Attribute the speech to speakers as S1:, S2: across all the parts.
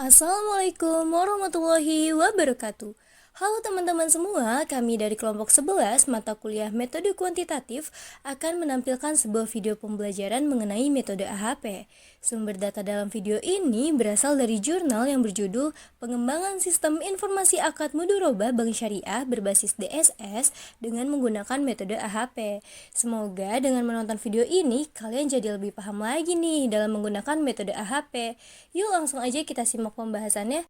S1: Assalamualaikum warahmatullahi wabarakatuh. Halo teman-teman semua, kami dari kelompok 11 mata kuliah metode kuantitatif akan menampilkan sebuah video pembelajaran mengenai metode AHP. Sumber data dalam video ini berasal dari jurnal yang berjudul Pengembangan Sistem Informasi Akad Mudoroba Bank Syariah berbasis DSS dengan menggunakan metode AHP. Semoga dengan menonton video ini kalian jadi lebih paham lagi nih dalam menggunakan metode AHP. Yuk langsung aja kita simak pembahasannya.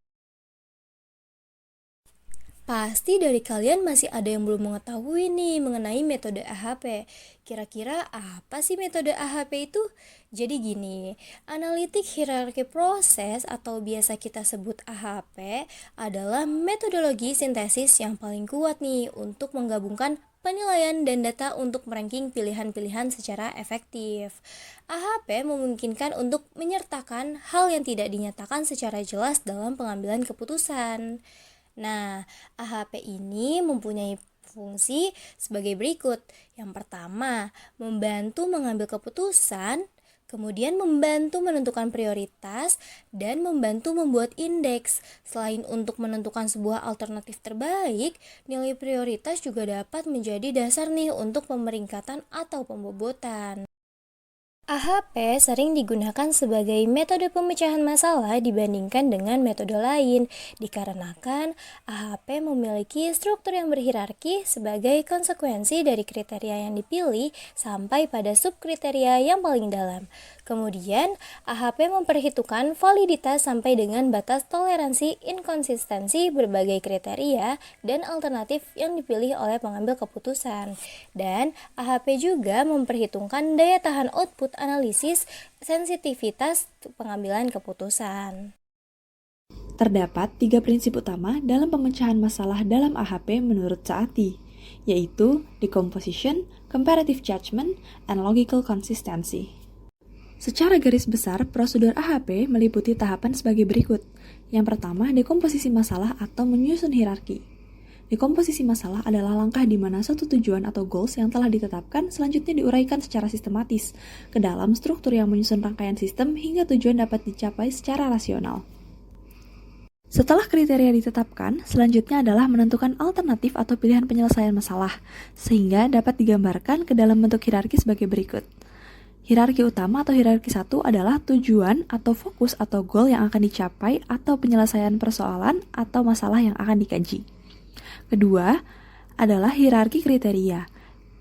S1: Pasti dari kalian masih ada yang belum mengetahui nih mengenai metode AHP. Kira-kira apa sih metode AHP itu? Jadi gini, analitik hierarki proses atau biasa kita sebut AHP adalah metodologi sintesis yang paling kuat nih untuk menggabungkan penilaian dan data untuk meranking pilihan-pilihan secara efektif. AHP memungkinkan untuk menyertakan hal yang tidak dinyatakan secara jelas dalam pengambilan keputusan. Nah, AHP ini mempunyai fungsi sebagai berikut. Yang pertama, membantu mengambil keputusan, kemudian membantu menentukan prioritas, dan membantu membuat indeks. Selain untuk menentukan sebuah alternatif terbaik, nilai prioritas juga dapat menjadi dasar nih untuk pemeringkatan atau pembobotan. AHP sering digunakan sebagai metode pemecahan masalah dibandingkan dengan metode lain, dikarenakan AHP memiliki struktur yang berhierarki sebagai konsekuensi dari kriteria yang dipilih sampai pada subkriteria yang paling dalam. Kemudian, AHP memperhitungkan validitas sampai dengan batas toleransi inkonsistensi berbagai kriteria dan alternatif yang dipilih oleh pengambil keputusan. Dan AHP juga memperhitungkan daya tahan output analisis sensitivitas pengambilan keputusan.
S2: Terdapat 3 prinsip utama dalam pemecahan masalah dalam AHP menurut Saati, yaitu decomposition, comparative judgment, and logical consistency. Secara garis besar, prosedur AHP meliputi tahapan sebagai berikut. Yang pertama, dekomposisi masalah atau menyusun hierarki. Dekomposisi masalah adalah langkah di mana suatu tujuan atau goals yang telah ditetapkan selanjutnya diuraikan secara sistematis ke dalam struktur yang menyusun rangkaian sistem hingga tujuan dapat dicapai secara rasional. Setelah kriteria ditetapkan, selanjutnya adalah menentukan alternatif atau pilihan penyelesaian masalah, sehingga dapat digambarkan ke dalam bentuk hierarki sebagai berikut. Hierarki utama atau hierarki 1 adalah tujuan atau fokus atau goal yang akan dicapai atau penyelesaian persoalan atau masalah yang akan dikaji. Kedua adalah hierarki kriteria.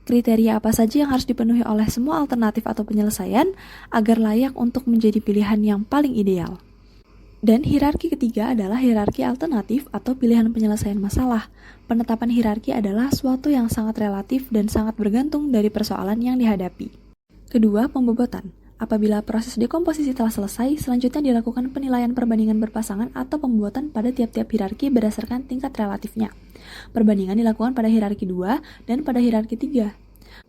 S2: Kriteria apa saja yang harus dipenuhi oleh semua alternatif atau penyelesaian agar layak untuk menjadi pilihan yang paling ideal. Dan hierarki ketiga adalah hierarki alternatif atau pilihan penyelesaian masalah. Penetapan hierarki adalah suatu yang sangat relatif dan sangat bergantung dari persoalan yang dihadapi. Kedua, pembobotan. Apabila proses dekomposisi telah selesai, selanjutnya dilakukan penilaian perbandingan berpasangan atau pembobotan pada tiap-tiap hierarki berdasarkan tingkat relatifnya. Perbandingan dilakukan pada hierarki 2 dan pada hierarki 3.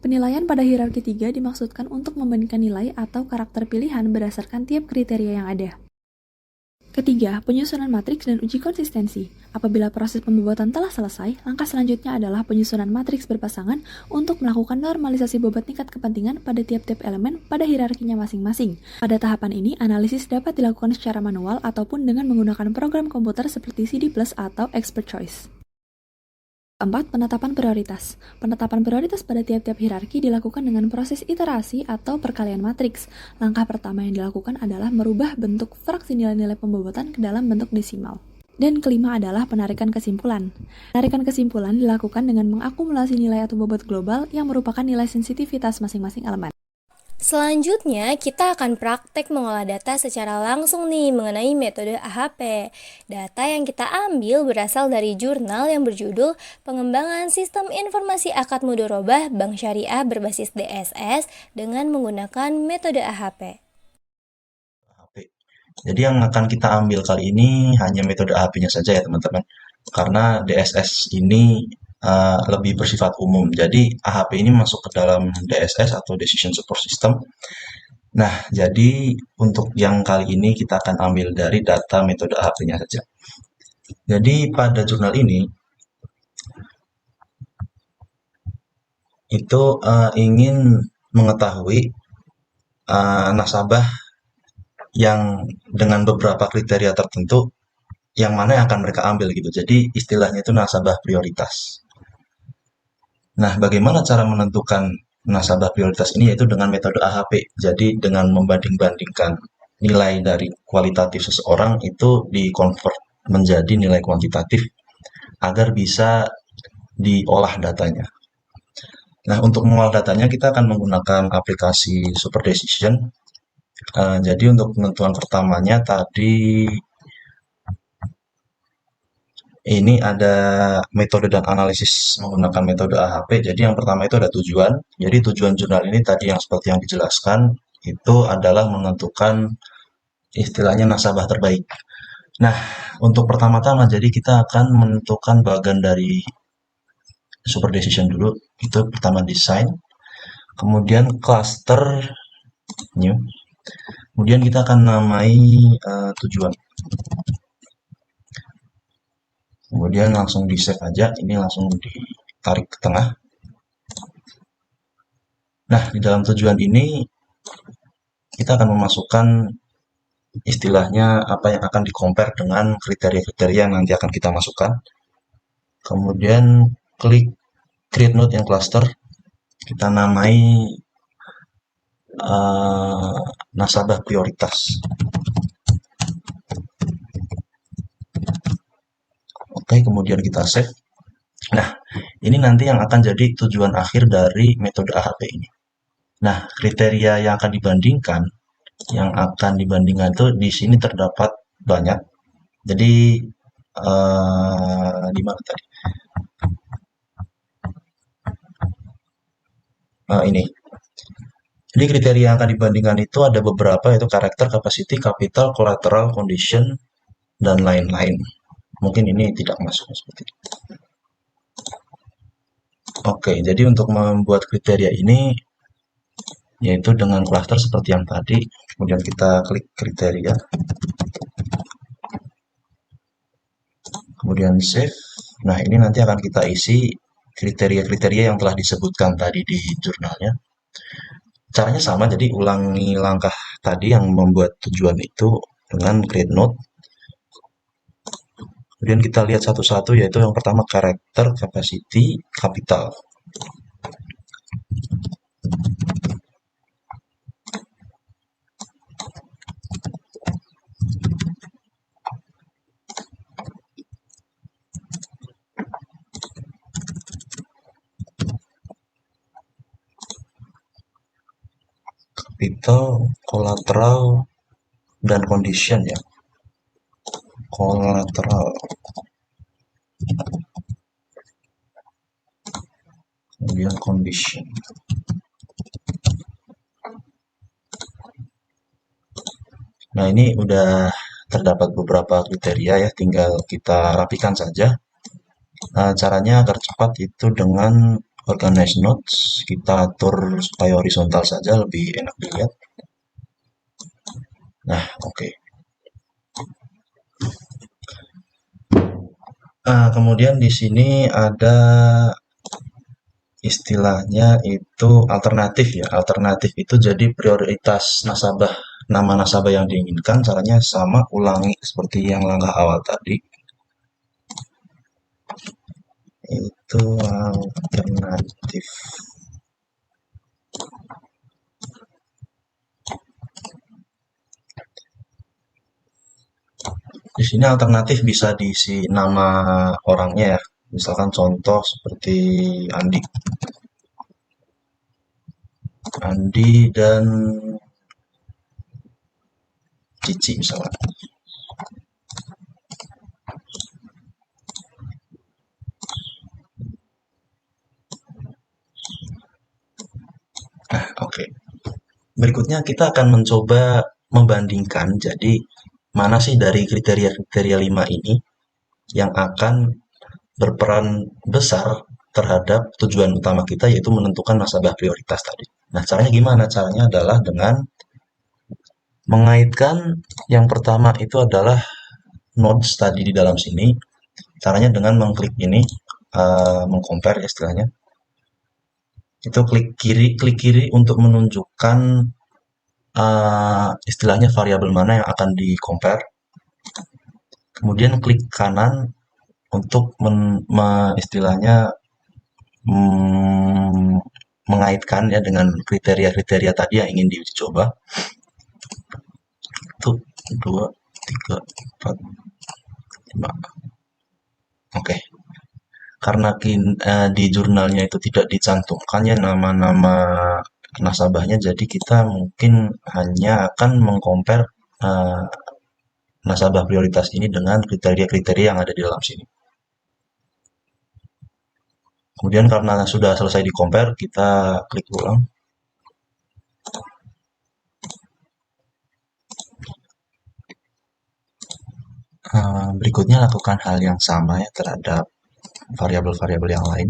S2: Penilaian pada hierarki 3 dimaksudkan untuk membandingkan nilai atau karakter pilihan berdasarkan tiap kriteria yang ada. Ketiga, penyusunan matriks dan uji konsistensi. Apabila proses pembobotan telah selesai, langkah selanjutnya adalah penyusunan matriks berpasangan untuk melakukan normalisasi bobot tingkat kepentingan pada tiap-tiap elemen pada hierarkinya masing-masing. Pada tahapan ini, analisis dapat dilakukan secara manual ataupun dengan menggunakan program komputer seperti CD+ atau Expert Choice. Keempat, penetapan prioritas. Penetapan prioritas pada tiap-tiap hierarki dilakukan dengan proses iterasi atau perkalian matriks. Langkah pertama yang dilakukan adalah merubah bentuk fraksi nilai-nilai pembobotan ke dalam bentuk desimal. Dan kelima adalah penarikan kesimpulan. Penarikan kesimpulan dilakukan dengan mengakumulasi nilai atau bobot global yang merupakan nilai sensitivitas masing-masing elemen.
S1: Selanjutnya, kita akan praktek mengolah data secara langsung nih mengenai metode AHP. Data yang kita ambil berasal dari jurnal yang berjudul Pengembangan Sistem Informasi Akad Mudorobah Bank Syariah berbasis DSS dengan menggunakan metode AHP.
S3: Jadi yang akan kita ambil kali ini hanya metode AHP-nya saja ya teman-teman. Karena DSS ini lebih bersifat umum. Jadi AHP ini masuk ke dalam DSS atau Decision Support System. Nah, jadi untuk yang kali ini kita akan ambil dari data metode AHP-nya saja. Jadi pada jurnal ini itu ingin mengetahui nasabah yang dengan beberapa kriteria tertentu yang mana yang akan mereka ambil gitu. Jadi istilahnya itu nasabah prioritas. Nah, bagaimana cara menentukan nasabah prioritas ini yaitu dengan metode AHP. Jadi dengan membanding-bandingkan nilai dari kualitatif seseorang itu di-convert menjadi nilai kuantitatif agar bisa diolah datanya. Nah, untuk mengolah datanya kita akan menggunakan aplikasi Super Decision. Jadi untuk penentuan pertamanya tadi ini ada metode dan analisis menggunakan metode AHP. Jadi yang pertama itu ada tujuan. Jadi tujuan jurnal ini tadi yang seperti yang dijelaskan itu adalah menentukan istilahnya nasabah terbaik. Nah, untuk pertama-tama jadi kita akan menentukan bagian dari super decision dulu. Itu pertama desain, kemudian cluster new, kemudian kita akan namai tujuan. Kemudian langsung di save aja, ini langsung ditarik ke tengah. Nah, di dalam tujuan ini kita akan memasukkan istilahnya apa yang akan di-compare dengan kriteria-kriteria yang nanti akan kita masukkan. Kemudian klik create node and cluster, kita namai nasabah prioritas. Oke, kemudian kita save. Nah, ini nanti yang akan jadi tujuan akhir dari metode AHP ini. Nah, kriteria yang akan dibandingkan itu di sini terdapat banyak. Jadi di mana tadi? Ini. Jadi kriteria yang akan dibandingkan itu ada beberapa, yaitu karakter, capacity, capital, collateral, condition, dan lain-lain. Mungkin ini tidak masuk seperti itu. Oke, jadi untuk membuat kriteria ini yaitu dengan cluster seperti yang tadi, kemudian kita klik kriteria, kemudian save. Nah, ini nanti akan kita isi kriteria-kriteria yang telah disebutkan tadi di jurnalnya. Caranya sama, jadi ulangi langkah tadi yang membuat tujuan itu dengan create node. Kemudian kita lihat satu-satu, yaitu yang pertama karakter, capacity, capital. Capital, collateral, dan condition ya. Collateral. Kemudian condition. Nah, ini udah terdapat beberapa kriteria ya, tinggal kita rapikan saja. Caranya agar cepat itu dengan organize nodes, kita atur supaya horizontal saja, lebih enak dilihat. Nah, oke. Kemudian di sini ada istilahnya itu alternatif ya. Alternatif itu jadi prioritas nasabah, nama nasabah yang diinginkan. Caranya sama, ulangi seperti yang langkah awal tadi. Itu alternatif. Di sini alternatif bisa diisi nama orangnya ya. Misalkan contoh seperti Andi. Andi dan Cici misalnya. Nah, oke. Berikutnya kita akan mencoba membandingkan, jadi mana sih dari kriteria-kriteria 5 ini yang akan berperan besar terhadap tujuan utama kita, yaitu menentukan nasabah prioritas tadi. Nah, caranya gimana? Caranya adalah dengan mengaitkan yang pertama itu adalah nodes tadi di dalam sini. Caranya dengan mengklik ini, mengcompare istilahnya. Itu klik kiri untuk menunjukkan istilahnya variabel mana yang akan di compare. Kemudian klik kanan untuk istilahnya mm, mengaitkan ya dengan kriteria-kriteria tadi yang ingin diuji coba. Itu 2, 3, 4, 5. Oke. Karena di jurnalnya itu tidak dicantumkan ya nama-nama nasabahnya, jadi kita mungkin hanya akan mengcompare eh, nasabah prioritas ini dengan kriteria-kriteria yang ada di dalam sini. Kemudian karena sudah selesai di compare, kita klik ulang. Berikutnya lakukan hal yang sama ya terhadap variabel-variabel yang lain.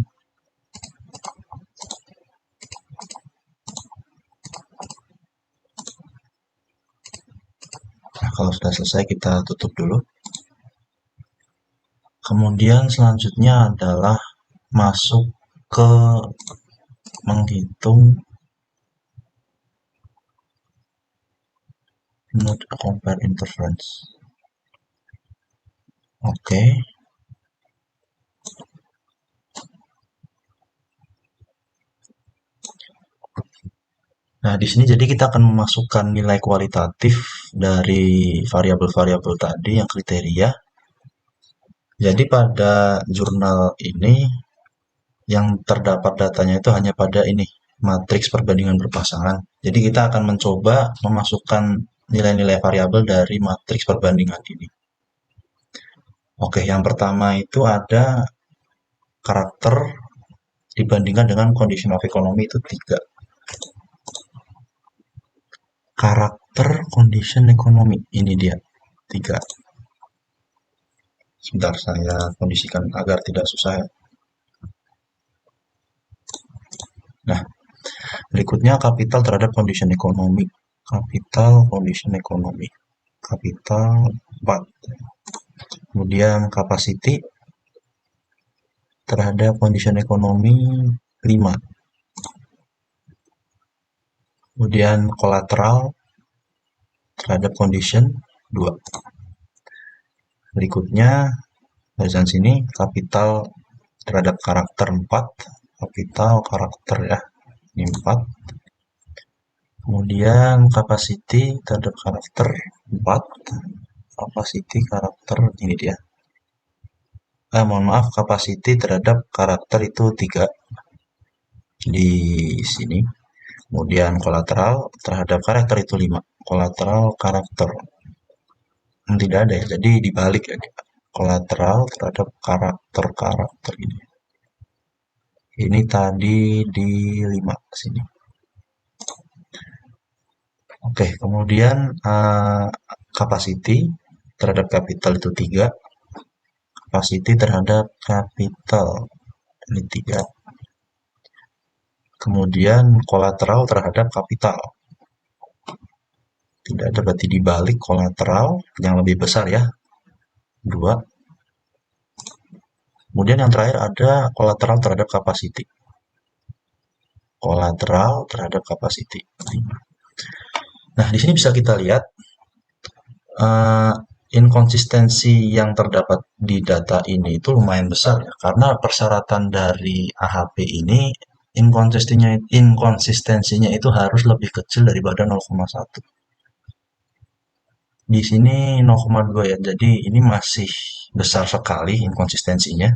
S3: Nah, kalau sudah selesai kita tutup dulu. Kemudian selanjutnya adalah masuk ke menghitung node compare interference. Oke. Nah, di sini jadi kita akan memasukkan nilai kualitatif dari variabel-variabel tadi yang kriteria. Jadi pada jurnal ini yang terdapat datanya itu hanya pada ini, matriks perbandingan berpasangan. Jadi kita akan mencoba memasukkan nilai-nilai variabel dari matriks perbandingan ini. Oke, yang pertama itu ada karakter dibandingkan dengan condition of economy itu 3. Karakter condition economy, ini dia, 3. Sebentar, saya kondisikan agar tidak susah ya. Nah, berikutnya kapital terhadap condition ekonomi. Kapital condition ekonomi. Kapital 4. Kemudian capacity terhadap condition ekonomi 5. Kemudian collateral terhadap condition 2. Berikutnya barisan sini kapital terhadap karakter 4. Kapital karakter ya. Ini 4. Kemudian capacity terhadap karakter 4. Capacity karakter ini dia. Mohon maaf, capacity terhadap karakter itu 3 di sini. Kemudian kolateral terhadap karakter itu 5. Kolateral karakter tidak ada ya, jadi dibalik ya. Kolateral terhadap karakter ini. Ini tadi di 5 sini. Oke, kemudian capacity terhadap capital itu 3. Capacity terhadap capital ini 3. Kemudian kolateral terhadap kapital. Tidak ada, berarti dibalik kolateral yang lebih besar ya. 2. Kemudian yang terakhir ada kolateral terhadap capacity. Kolateral terhadap capacity. Nah, di sini bisa kita lihat inkonsistensi yang terdapat di data ini itu lumayan besar ya, karena persyaratan dari AHP ini inkonsistensinya itu harus lebih kecil daripada 0,1. Di sini 0,2 ya, jadi ini masih besar sekali inkonsistensinya.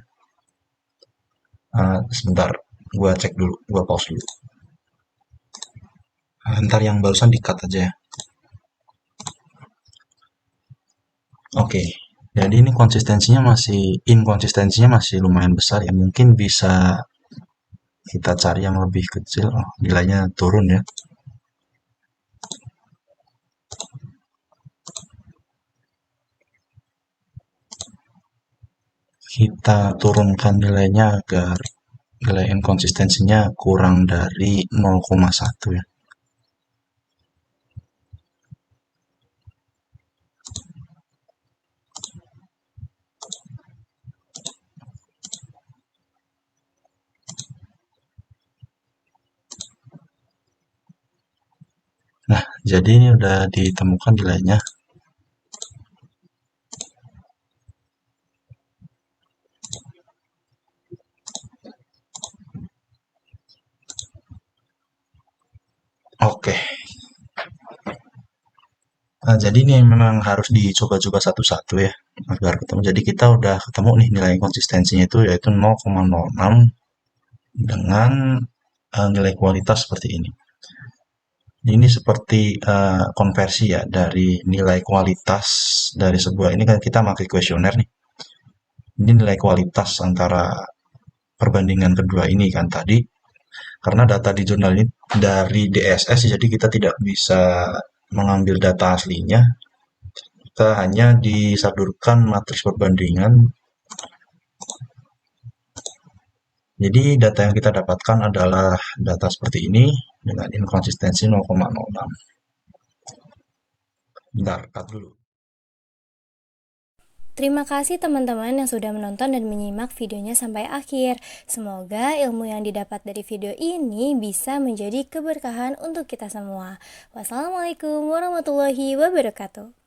S3: Sebentar, gua cek dulu, gua pause dulu. Ntar yang barusan di-cut aja ya. Oke, jadi ini inkonsistensinya masih lumayan besar ya. Mungkin bisa kita cari yang lebih kecil. Oh, nilainya turun ya. Kita turunkan nilainya agar nilai inkonsistensinya kurang dari 0,1 ya. Nah, Jadi ini udah ditemukan nilainya. Oke. Nah, jadi ini memang harus dicoba juga satu-satu ya agar ketemu. Jadi kita udah ketemu nih nilai konsistensinya itu yaitu 0,06 dengan nilai kualitas seperti ini. Ini seperti konversi ya dari nilai kualitas dari sebuah ini kan kita pakai kuesioner nih. Ini nilai kualitas antara perbandingan kedua ini kan tadi karena data di jurnal ini dari DSS jadi kita tidak bisa mengambil data aslinya. Kita hanya disadurkan matriks perbandingan. Jadi data yang kita dapatkan adalah data seperti ini dengan inkonsistensi 0,06. Bentar, cut dulu.
S1: Terima kasih teman-teman yang sudah menonton dan menyimak videonya sampai akhir. Semoga ilmu yang didapat dari video ini bisa menjadi keberkahan untuk kita semua. Wassalamualaikum warahmatullahi wabarakatuh.